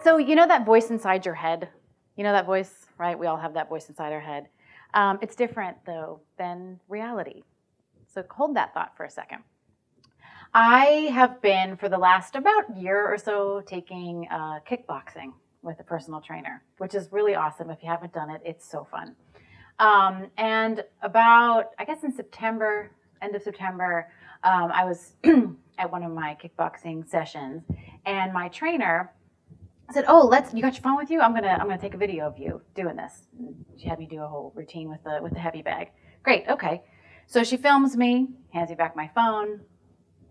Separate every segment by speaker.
Speaker 1: So you know that voice inside your head? You know that voice, right? We all have that voice inside our head. It's different, though, than reality. So hold that thought for a second. I have been, for the last about year or so, taking kickboxing with a personal trainer, which is really awesome. If you haven't done it, it's so fun. And about, I guess in September, end of September, I was at one of my kickboxing sessions, and my trainer said, "Oh, you got your phone with you? I'm gonna take a video of you doing this." She had me do a whole routine with the heavy bag. Great, okay. So she films me, hands me back my phone.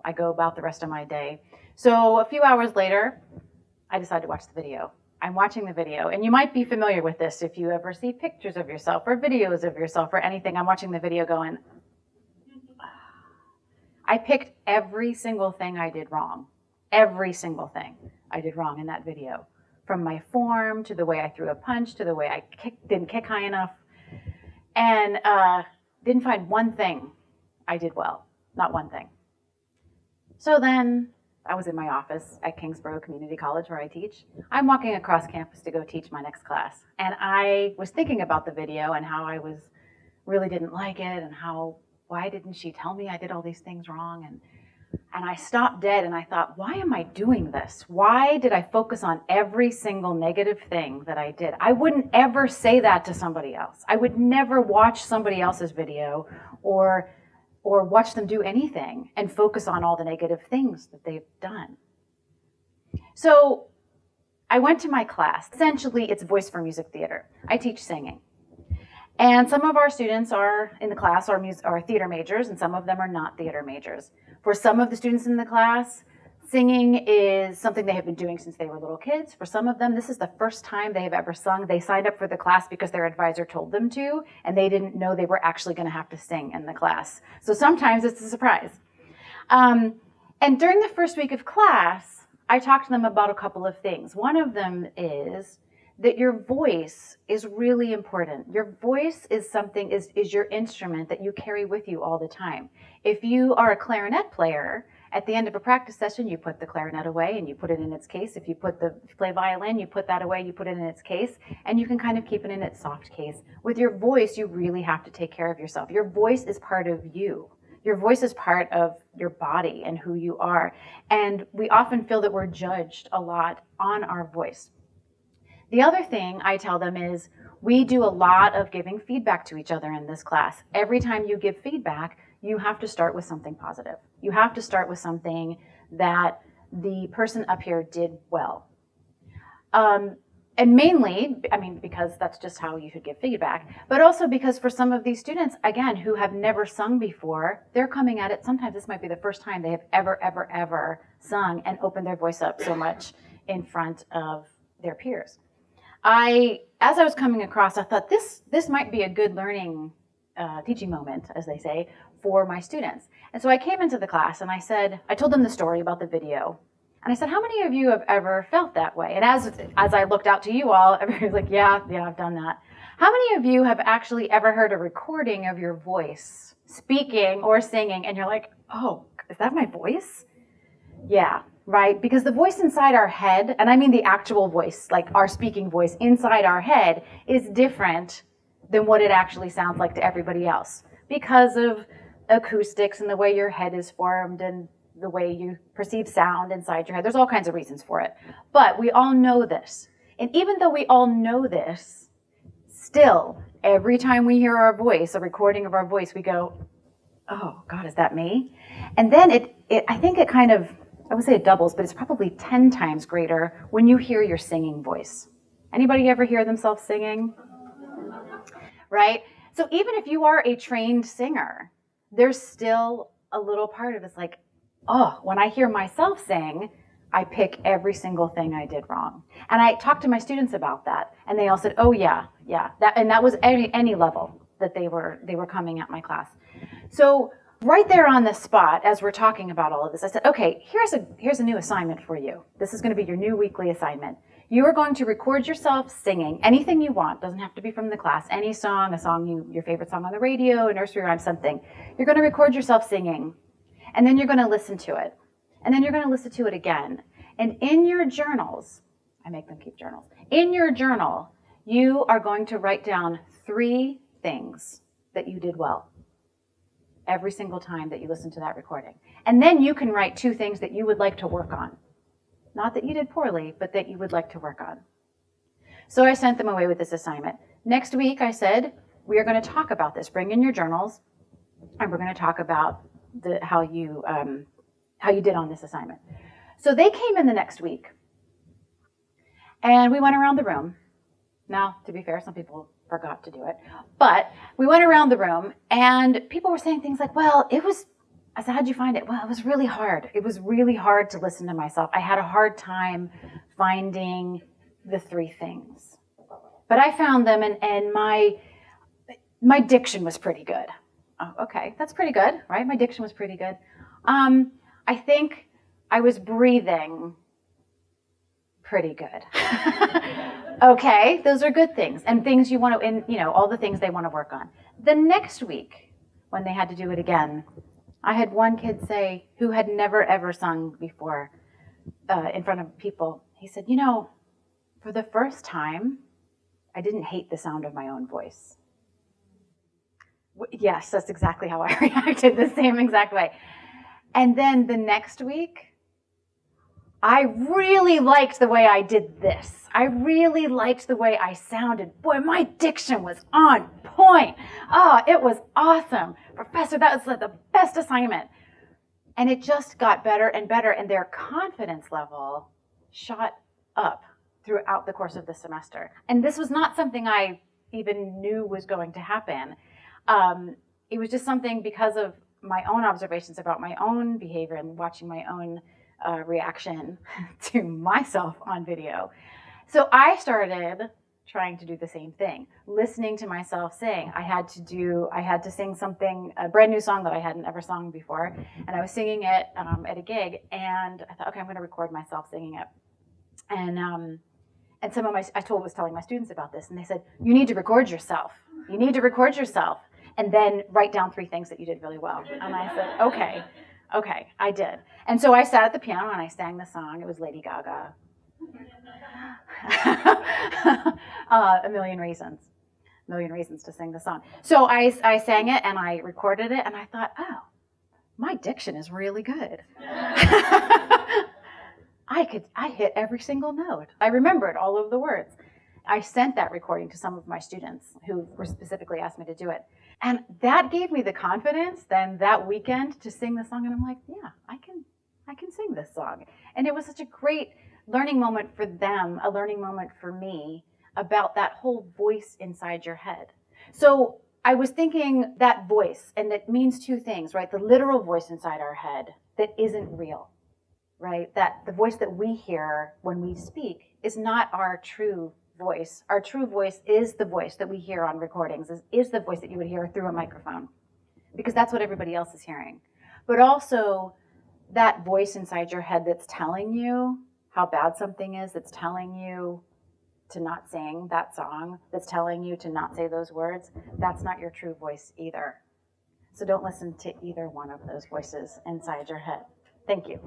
Speaker 1: I go about the rest of my day. So a few hours later, I decide to watch the video. I'm watching the video, and you might be familiar with this if you ever see pictures of yourself or videos of yourself or anything. I'm watching the video going, I picked every single thing I did wrong. Every single thing I did wrong in that video. From my form, to the way I threw a punch, to the way I didn't kick high enough. And didn't find one thing I did well. Not one thing. So then I was in my office at Kingsborough Community College where I teach. I'm walking across campus to go teach my next class. And I was thinking about the video and how I really didn't like it, and why didn't she tell me I did all these things wrong? And I stopped dead and I thought, why am I doing this? Why did I focus on every single negative thing that I did? I wouldn't ever say that to somebody else. I would never watch somebody else's video or watch them do anything and focus on all the negative things that they've done. So I went to my class. Essentially, it's voice for music theater. I teach singing. And some of our students in the class are theater majors, and some of them are not theater majors. For some of the students in the class, singing is something they have been doing since they were little kids. For some of them, this is the first time they have ever sung. They signed up for the class because their advisor told them to, and they didn't know they were actually going to have to sing in the class. So sometimes it's a surprise. And during the first week of class, I talked to them about a couple of things. One of them is that your voice is really important. Your voice is your instrument that you carry with you all the time. If you are a clarinet player, at the end of a practice session, you put the clarinet away and you put it in its case. If you play violin, you put that away, you put it in its case, and you can kind of keep it in its soft case. With your voice, you really have to take care of yourself. Your voice is part of you. Your voice is part of your body and who you are. And we often feel that we're judged a lot on our voice. The other thing I tell them is we do a lot of giving feedback to each other in this class. Every time you give feedback, you have to start with something positive. You have to start with something that the person up here did well. And mainly, because that's just how you should give feedback, but also because for some of these students, again, who have never sung before, they're coming at it. Sometimes this might be the first time they have ever sung and opened their voice up so much in front of their peers. As I was coming across, I thought this might be a good learning, teaching moment, as they say, for my students. And so I came into the class and I told them the story about the video. And I said, how many of you have ever felt that way? And as I looked out to you all, everybody's like, yeah, I've done that. How many of you have actually ever heard a recording of your voice speaking or singing and you're like, oh, is that my voice? Yeah. Right? Because the voice inside our head, and I mean the actual voice, like our speaking voice inside our head, is different than what it actually sounds like to everybody else because of acoustics and the way your head is formed and the way you perceive sound inside your head. There's all kinds of reasons for it. But we all know this. And even though we all know this, still, every time we hear our voice, a recording of our voice, we go, oh, God, is that me? And then I think it kind of, I would say it doubles, but it's probably 10 times greater when you hear your singing voice. Anybody ever hear themselves singing? Right? So even if you are a trained singer, there's still a little part of it's like, oh, when I hear myself sing, I pick every single thing I did wrong. And I talked to my students about that, and they all said, oh yeah, that was any level that they were coming at my class. So right there on the spot, as we're talking about all of this, I said, okay, here's a new assignment for you. This is going to be your new weekly assignment. You are going to record yourself singing anything you want. Doesn't have to be from the class. Any song, your favorite song on the radio, a nursery rhyme, something. You're going to record yourself singing, and then you're going to listen to it. And then you're going to listen to it again. And in your journals, I make them keep journals. In your journal, you are going to write down 3 things that you did well every single time that you listen to that recording. And then you can write 2 things that you would like to work on. Not that you did poorly, but that you would like to work on. So I sent them away with this assignment. Next week, I said, we are going to talk about this. Bring in your journals, and we're going to talk about how you did on this assignment. So they came in the next week, and we went around the room. Now, to be fair, some people forgot to do it, but we went around the room, and people were saying things like, well, I said, how'd you find it? Well, it was really hard. It was really hard to listen to myself. I had a hard time finding the 3 things. But I found them, and my diction was pretty good. Oh, okay, that's pretty good, right? My diction was pretty good. I think I was breathing pretty good. Okay, those are good things, and things you want to, and all the things they want to work on. The next week, when they had to do it again, I had one kid say, who had never ever sung before in front of people, he said, for the first time, I didn't hate the sound of my own voice. Yes, that's exactly how I reacted, the same exact way. And then the next week, I really liked the way I did this. I really liked the way I sounded. Boy, my diction was on point. Oh, it was awesome. Professor, that was the best assignment. And it just got better and better, and their confidence level shot up throughout the course of the semester. And this was not something I even knew was going to happen. It was just something because of my own observations about my own behavior and watching my own reaction to myself on video. So I started trying to do the same thing, listening to myself sing. I had to sing something, a brand new song that I hadn't ever sung before, and I was singing it at a gig, and I thought, okay, I'm going to record myself singing it. And I was telling my students about this, and they said, you need to record yourself. You need to record yourself, and then write down 3 things that you did really well. And I said, okay, I did. And so I sat at the piano and I sang the song. It was Lady Gaga. A million reasons to sing the song. So I sang it and I recorded it, and I thought, oh, my diction is really good. I hit every single note. I remembered all of the words. I sent that recording to some of my students who were specifically asked me to do it. And that gave me the confidence then that weekend to sing the song. And I'm like, yeah, I can sing this song. And it was such a great learning moment for them, a learning moment for me about that whole voice inside your head. So I was thinking that voice, and it means 2 things, right? The literal voice inside our head that isn't real, right? That the voice that we hear when we speak is not our true voice. Our true voice is the voice that we hear on recordings, is the voice that you would hear through a microphone, because that's what everybody else is hearing. But also that voice inside your head that's telling you how bad something is, that's telling you to not sing that song, that's telling you to not say those words, that's not your true voice either. So don't listen to either one of those voices inside your head. Thank you.